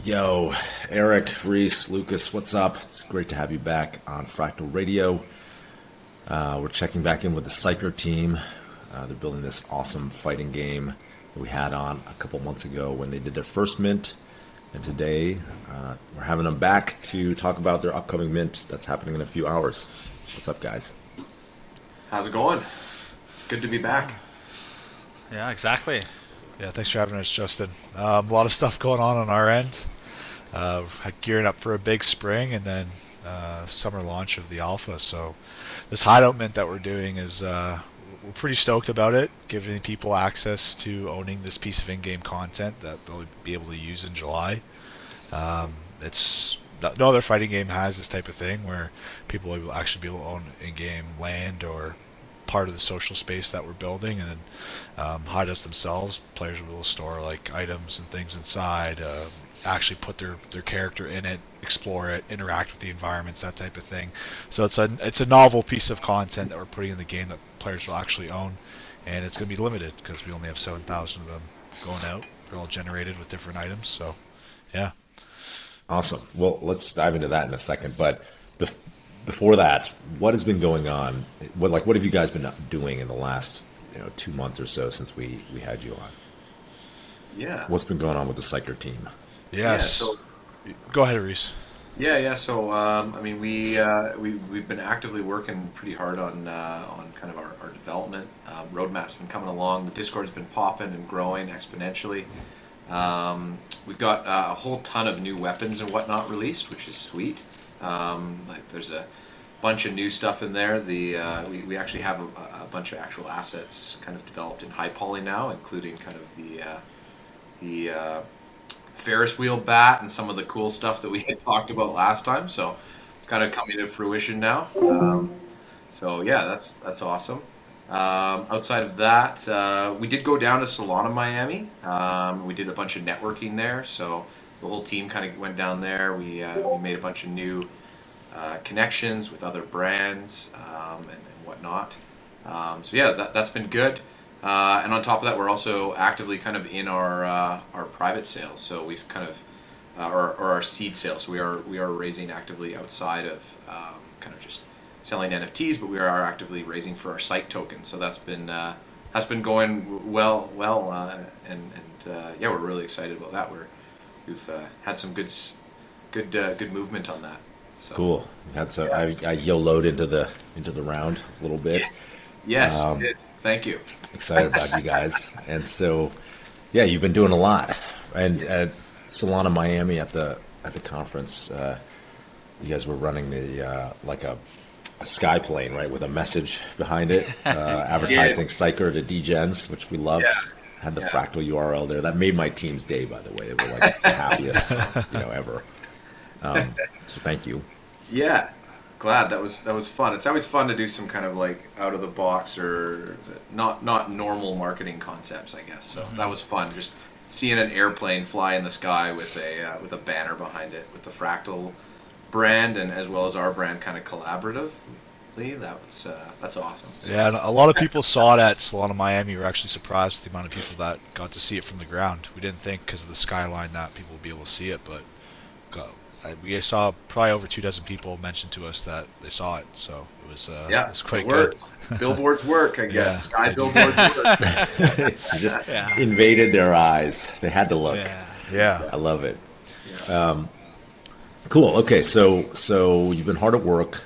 Yo, Eric, Rhys, Lukas, what's up? It's great to have you back on Fractal Radio. We're checking back in with the Psyker team. They're building this awesome fighting game that we had on a couple months ago when they did their first mint. And today, we're having them back to talk about their upcoming mint that's happening in a few hours. What's up, guys? How's it going? Good to be back. Yeah, exactly. Yeah, thanks for having us, Justin. A lot of stuff going on our end. Gearing up for a big spring and then summer launch of the alpha. So this hideout mint that we're doing is we're pretty stoked about it, giving people access to owning this piece of in-game content that they'll be able to use in July. It's no other fighting game has this type of thing where people will actually be able to own in-game land or part of the social space that we're building, and hideouts themselves, players will be able to store like items and things inside, actually put their character in it, explore it, interact with the environments, that type of thing. So it's a novel piece of content that we're putting in the game that players will actually own, and it's going to be limited because we only have 7,000 of them going out. They're all generated with different items, so yeah. Awesome. Well, let's dive into that in a second, but before that, what has been going on? What have you guys been doing in the last 2 months or so since we had you on? Yeah. What's been going on with the Psyker team? Yes. Yeah, so go ahead, Rhys. Yeah. So we've been actively working pretty hard on kind of our development roadmap's been coming along. The Discord's been popping and growing exponentially. We've got a whole ton of new weapons and whatnot released, which is sweet. There's a bunch of new stuff in there. We actually have a bunch of actual assets kind of developed in high poly now, including kind of the Ferris wheel bat and some of the cool stuff that we had talked about last time. So it's kind of coming to fruition now. So yeah, that's awesome. Outside of that, we did go down to Solana, Miami. We did a bunch of networking there. So the whole team kind of went down there. We made a bunch of new connections with other brands and whatnot. So yeah, that's been good. And on top of that, we're also actively kind of in our private sales. So we've kind of or our seed sales. So we are raising actively outside of kind of just selling NFTs, but we are actively raising for our Psych token. So that's been going well, and yeah, we're really excited about that. We've had some good movement on that. So, Cool. I YOLO'd into the round a little bit. Yes, good. Thank you. Excited about you guys. And so, yeah, you've been doing a lot. And at Solana, Miami, at the conference, you guys were running the like a sky plane, right, with a message behind it, advertising Psyker to degens, which we loved. Yeah. Had the Fractal URL there. That made my team's day, by the way. They were like the happiest, ever. So thank you. Yeah, glad that was fun. It's always fun to do some kind of like out of the box or not normal marketing concepts, I guess. So that was fun. Just seeing an airplane fly in the sky with a banner behind it with the Fractal brand and as well as our brand kind of collaboratively. That's awesome. So, Yeah, and a lot of people saw it at Solana, Miami. We were actually surprised with the amount of people that got to see it from the ground. We didn't think because of the skyline that people would be able to see it, but we saw probably over 24 people mention to us that they saw it. So it was it was quite good. Billboards work, I guess. Yeah. Sky billboards work. You just invaded their eyes. They had to look. Yeah. I love it. Cool. Okay, so you've been hard at work,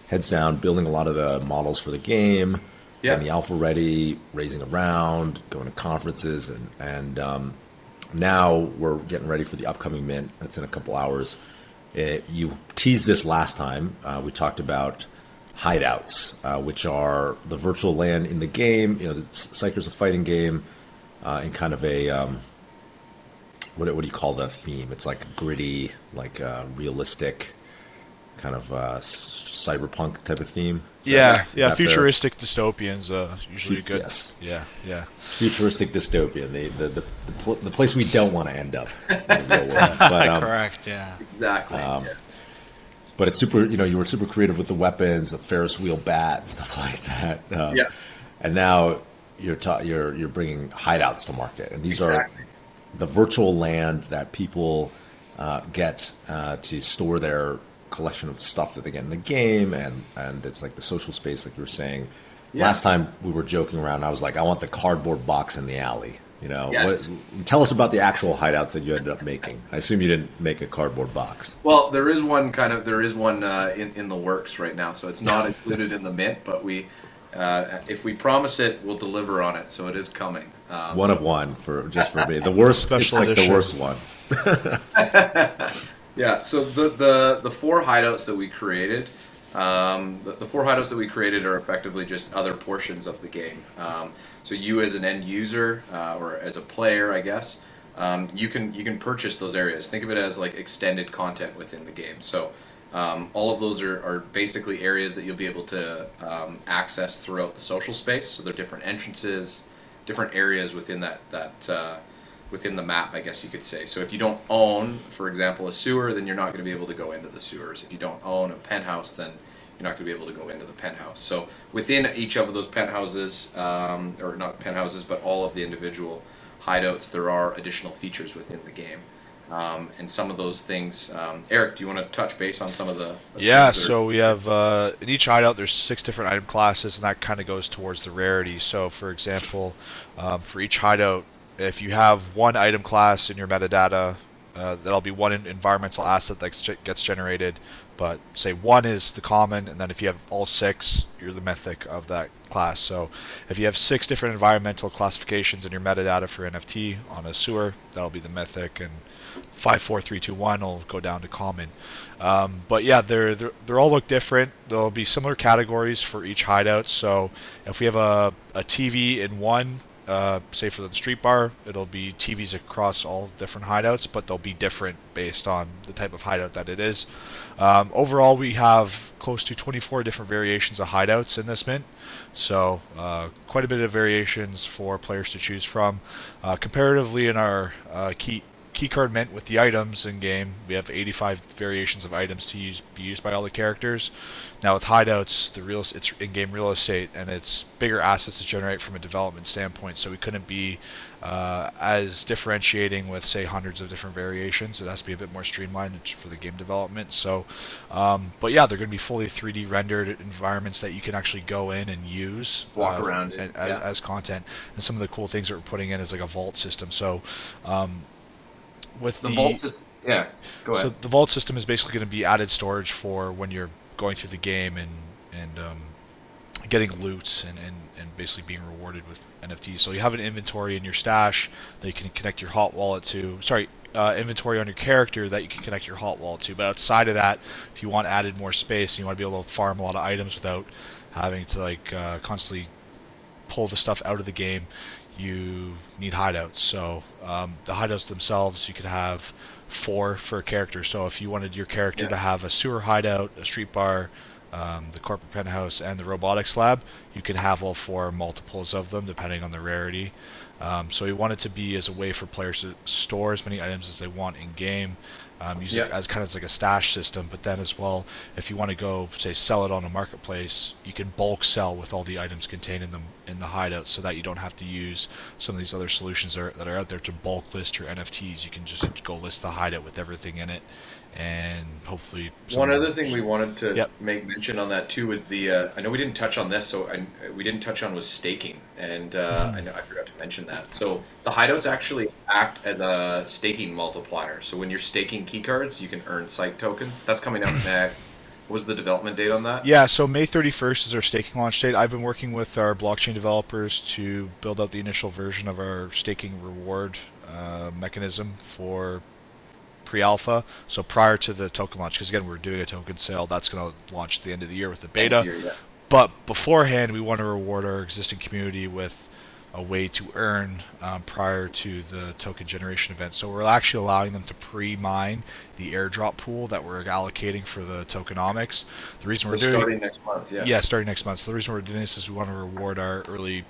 heads down, building a lot of the models for the game, getting the alpha ready, raising around, going to conferences, and now we're getting ready for the upcoming mint. That's in a couple hours. You teased this last time. We talked about hideouts, which are the virtual land in the game. The Psyker's a fighting game in kind of a what do you call the theme? It's like gritty, like realistic, kind of cyberpunk type of theme. Yeah. Futuristic dystopians usually good. Yes. Yeah. Futuristic dystopian, the place we don't want to end up. In the real world. But, Correct. Yeah. Exactly. But it's super. You were super creative with the weapons, the Ferris wheel bat, stuff like that. And now you're bringing hideouts to market, and these are the virtual land that people get to store their collection of stuff that they get in the game, and it's like the social space, like you were saying. Yeah. Last time we were joking around, I was like, I want the cardboard box in the alley. Yes. Tell us about the actual hideouts that you ended up making. I assume you didn't make a cardboard box. Well, there is one in the works right now, so it's not included in the mint, but if we promise it, we'll deliver on it. So it is coming. One of one for me. The worst, Special it's like edition. the worst one. Yeah. So the 4 hideouts that we created. The 4 hideouts that we created are effectively just other portions of the game. So you as an end user or as a player, I guess, you can purchase those areas. Think of it as like extended content within the game. So all of those are basically areas that you'll be able to access throughout the social space. So they're different entrances, different areas within within the map, I guess you could say. So if you don't own, for example, a sewer, then you're not going to be able to go into the sewers. If you don't own a penthouse, then you're not going to be able to go into the penthouse. So within each of those penthouses, or not penthouses, but all of the individual hideouts, there are additional features within the game. And some of those things, Eric, do you want to touch base on some of the Yeah, things so we have in each hideout there's 6 different item classes, and that kind of goes towards the rarity. So for example, for each hideout, if you have one item class in your metadata, that'll be one environmental asset that gets generated, but say 1 is the common, and then if you have all 6, you're the mythic of that class. So if you have 6 different environmental classifications in your metadata for NFT on a sewer, that'll be the mythic, and 5, 4, 3, 2, 1 will go down to common. But yeah, they're all look different. There'll be similar categories for each hideout. So if we have a TV in one, say for the street bar, it'll be TVs across all different hideouts, but they'll be different based on the type of hideout that it is. Overall, we have close to 24 different variations of hideouts in this mint, so quite a bit of variations for players to choose from. Comparatively, in our keycard mint with the items in game, we have 85 variations of items to be used by all the characters. Now with hideouts, it's in-game real estate, and it's bigger assets to generate from a development standpoint, so we couldn't be as differentiating with, say, hundreds of different variations. It has to be a bit more streamlined for the game development. So, but yeah, they're going to be fully 3D rendered environments that you can actually go in and use, walk around it, as content. And some of the cool things that we're putting in is like a vault system. So, with the vault system, yeah, go ahead. So the vault system is basically going to be added storage for when you're going through the game and getting loot and basically being rewarded with NFTs. So you have an inventory in your stash that you can connect your hot wallet to. Inventory on your character that you can connect your hot wallet to. But outside of that, if you want added more space and you want to be able to farm a lot of items without having to constantly pull the stuff out of the game, you need hideouts. So the hideouts themselves, you could have 4 for a character. So if you wanted your character to have a sewer hideout, a street bar, the corporate penthouse, and the robotics lab, you can have all 4 multiples of them depending on the rarity. So we want it to be as a way for players to store as many items as they want in game, use it as kind of like a stash system. But then as well, if you want to go, say, sell it on a marketplace, you can bulk sell with all the items contained in the hideout, so that you don't have to use some of these other solutions that are out there to bulk list your NFTs. You can just go list the hideout with everything in it, and hopefully one other thing we wanted to make mention on that too was the I know we didn't touch on this, we didn't touch on was staking, and I forgot to mention that. So the hideouts actually act as a staking multiplier. So when you're staking keycards, you can earn Psych tokens. That's coming out next. What was the development date on that? Yeah, so May 31st is our staking launch date. I've been working with our blockchain developers to build out the initial version of our staking reward mechanism for pre-alpha, so prior to the token launch, because again, we're doing a token sale that's going to launch at the end of the year with the beta. But beforehand, we want to reward our existing community with a way to earn prior to the token generation event. So we're actually allowing them to pre-mine the airdrop pool that we're allocating for the tokenomics. The reason we're doing starting next month, starting next month. So the reason we're doing this is we want to reward our early,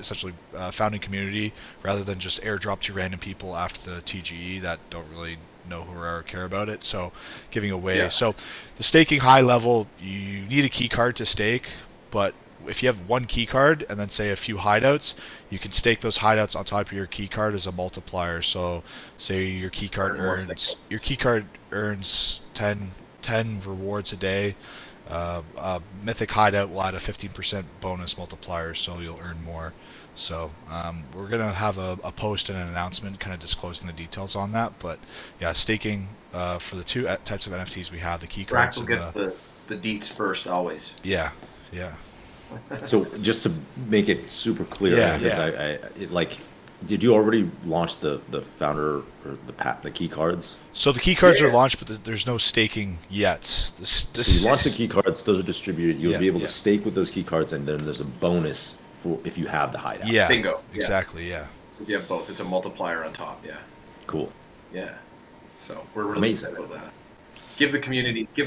essentially founding community, rather than just airdrop to random people after the TGE that don't really know who or care about it. So giving away. So the staking high level, you need a key card to stake, but if you have one key card and then say a few hideouts, you can stake those hideouts on top of your key card as a multiplier. So say your key card earns 10 rewards a day. A mythic hideout will add a 15% bonus multiplier, so you'll earn more. So we're gonna have a post and an announcement kind of disclosing the details on that. But yeah, staking for the two types of NFTs we have, the key cards. Fractal gets the deets first always. Yeah. So just to make it super clear, did you already launch the founder or the key cards? So the key cards are launched, but there's no staking yet. So you launch the key cards; those are distributed. You'll be able to stake with those key cards, and then there's a bonus for if you have the hideout. Yeah, bingo. Exactly. Yeah. So if you have both, it's a multiplier on top. Yeah. Cool. Yeah. So we're really excited about that. Give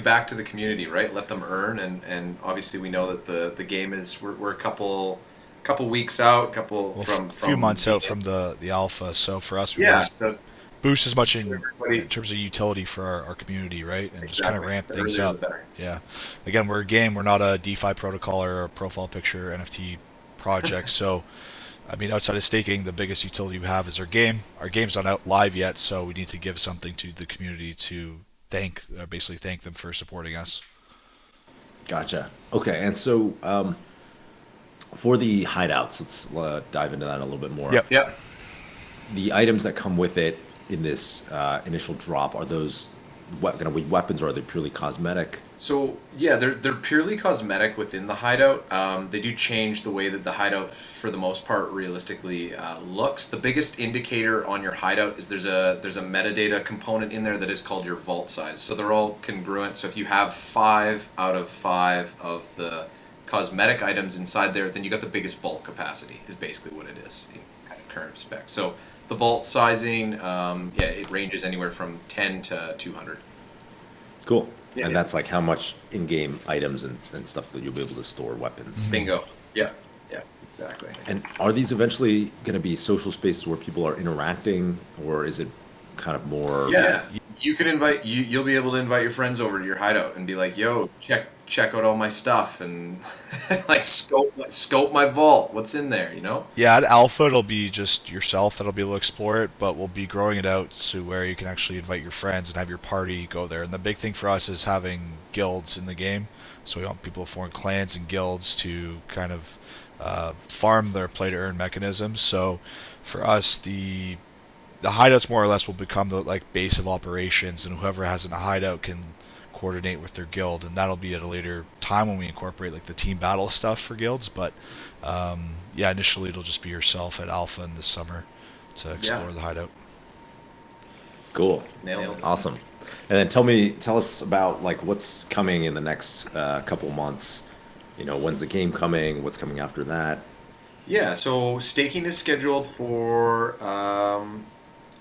back to the community, right? Let them earn, and obviously we know that the game is we're a couple weeks out, from a few months out from the alpha. So for us, we so boost as much in terms of utility for our community, right? And just kind of ramp things up. Yeah. Again, we're a game. We're not a DeFi protocol or a profile picture NFT project. So, I mean, outside of staking, the biggest utility we have is our game. Our game's not out live yet, so we need to give something to the community to basically thank them for supporting us. Gotcha. Okay, and so for the hideouts, let's dive into that a little bit more. Yep. The items that come with it in this initial drop, are those going to be weapons, or are they purely cosmetic? So yeah, they're purely cosmetic within the hideout. They do change the way that the hideout, for the most part, realistically looks. The biggest indicator on your hideout is there's a metadata component in there that is called your vault size. So they're all congruent. So if you have 5 out of 5 of the cosmetic items inside there, then you got the biggest vault capacity, is basically what it is in kind of current spec. So the vault sizing, it ranges anywhere from 10 to 200. Cool. And that's like how much in-game items and stuff that you'll be able to store weapons. Bingo. Yeah, exactly. And are these eventually going to be social spaces where people are interacting, or is it kind of more... Yeah, you can you'll be able to invite your friends over to your hideout and be like, yo, check out all my stuff and like scope my vault. What's in there, you know? Yeah, at alpha it'll be just yourself that'll be able to explore it, but we'll be growing it out to where you can actually invite your friends and have your party go there. And the big thing for us is having guilds in the game. So we want people to form clans and guilds to kind of farm their play to earn mechanisms. So for us, the hideouts more or less will become the base of operations, and whoever has a hideout can coordinate with their guild, and that'll be at a later time when we incorporate the team battle stuff for guilds. But initially it'll just be yourself at alpha in this summer to explore the hideout. Cool. Nailed it. Awesome. And then tell us about what's coming in the next couple months. When's the game coming? What's coming after that? Yeah, so staking is scheduled for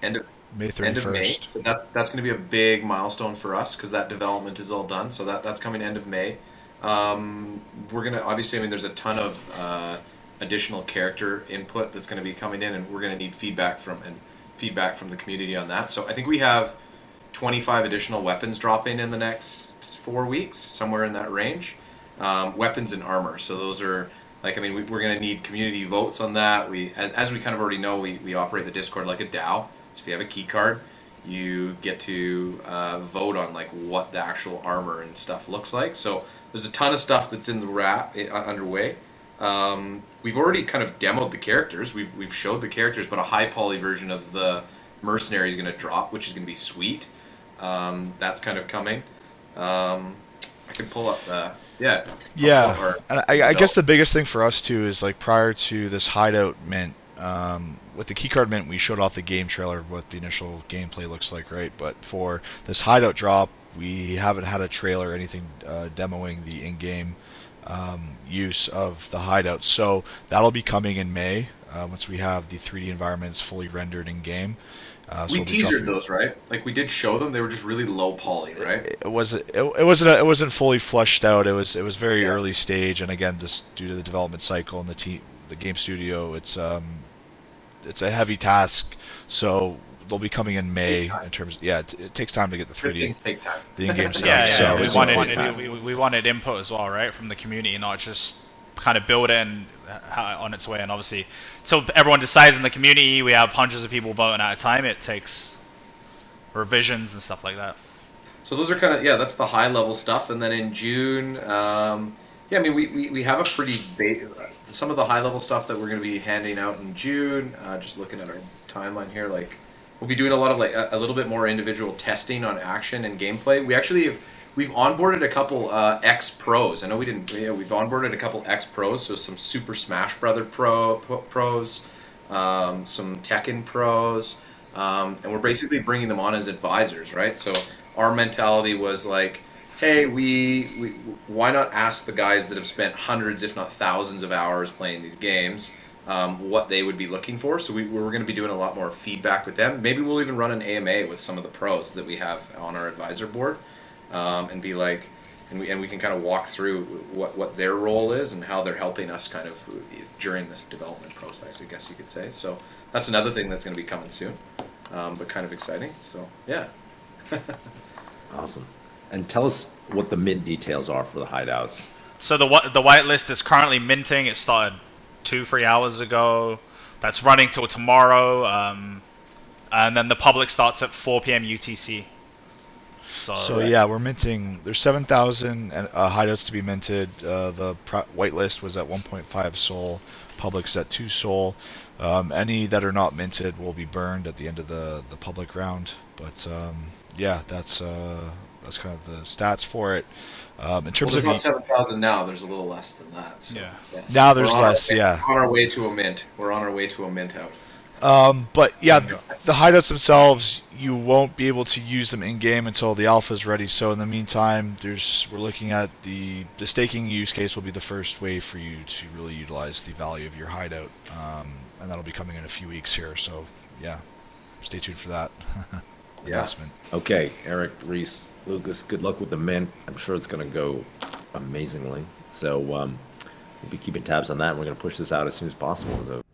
end of May 31st. End of May. So that's going to be a big milestone for us because that development is all done. So that's coming end of May. We're going to obviously, there's a ton of additional character input that's going to be coming in, and we're going to need feedback from the community on that. So I think we have 25 additional weapons dropping in the next 4 weeks, somewhere in that range. Weapons and armor. So those are we're going to need community votes on that. As we kind of already know, we operate the Discord like a DAO. So if you have a key card, you get to vote on what the actual armor and stuff looks like. So there's a ton of stuff that's in the underway. We've already kind of demoed the characters. We've showed the characters, but a high poly version of the mercenary is going to drop, which is going to be sweet. That's kind of coming. I can pull up the... And I guess the biggest thing for us too is prior to this hideout mint, with the keycard mint, we showed off the game trailer of what the initial gameplay looks like, right? But for this hideout drop, we haven't had a trailer or anything demoing the in-game use of the hideout. So that'll be coming in May once we have the 3D environments fully rendered in game. We teasered those, right? We did show them. They were just really low poly, right? It wasn't fully fleshed out. It was very early stage, and again, just due to the development cycle and the game studio, it's a heavy task. So they'll be coming in May in terms. It takes time to get the 3D. Things take time. The in-game stuff. We wanted input as well, right, from the community, not just kind of build it and on its way. And obviously, so everyone decides in the community, we have hundreds of people voting at a time. It takes revisions and stuff like that. So those are kind of, yeah, that's the high level stuff. And then in June, yeah, I mean, we have a pretty some of the high level stuff that we're going to be handing out in June. Just looking at our timeline here, like we'll be doing a lot of like a little bit more individual testing on action and gameplay. We've onboarded a couple ex pros. I know we didn't. Yeah, we've onboarded a couple ex pros. So some Super Smash Brother pros, some Tekken pros, and we're basically bringing them on as advisors, right? So our mentality was like, hey, we why not ask the guys that have spent hundreds, if not thousands, of hours playing these games, what they would be looking for. So we're going to be doing a lot more feedback with them. Maybe we'll even run an AMA with some of the pros that we have on our advisor board, and be like, and we can kind of walk through what their role is and how they're helping us kind of during this development process, I guess you could say. So that's another thing that's going to be coming soon, but kind of exciting. So yeah. Awesome. And tell us what the mint details are for the hideouts. So the whitelist is currently minting. It started 2-3 hours ago. That's running till tomorrow. And then the public starts at 4 p.m. UTC. So yeah, we're minting. There's 7,000 hideouts to be minted. The whitelist was at 1.5 Sol. Public's at 2 Sol. Any that are not minted will be burned at the end of the public round. But yeah, that's kind of the stats for it. In terms there's of not 7,000 now. There's a little less than that. So, yeah. Now there's less. Yeah. On our way to a mint. We're on our way to a mint out. But yeah, the hideouts themselves, you won't be able to use them in game until the alpha is ready. So in the meantime, we're looking at the staking use case will be the first way for you to really utilize the value of your hideout, and that'll be coming in a few weeks here. So yeah, stay tuned for that. Investment. Okay, Eric, Rhys, Lukas, good luck with the mint. I'm sure it's going to go amazingly. So we'll be keeping tabs on that. We're going to push this out as soon as possible. So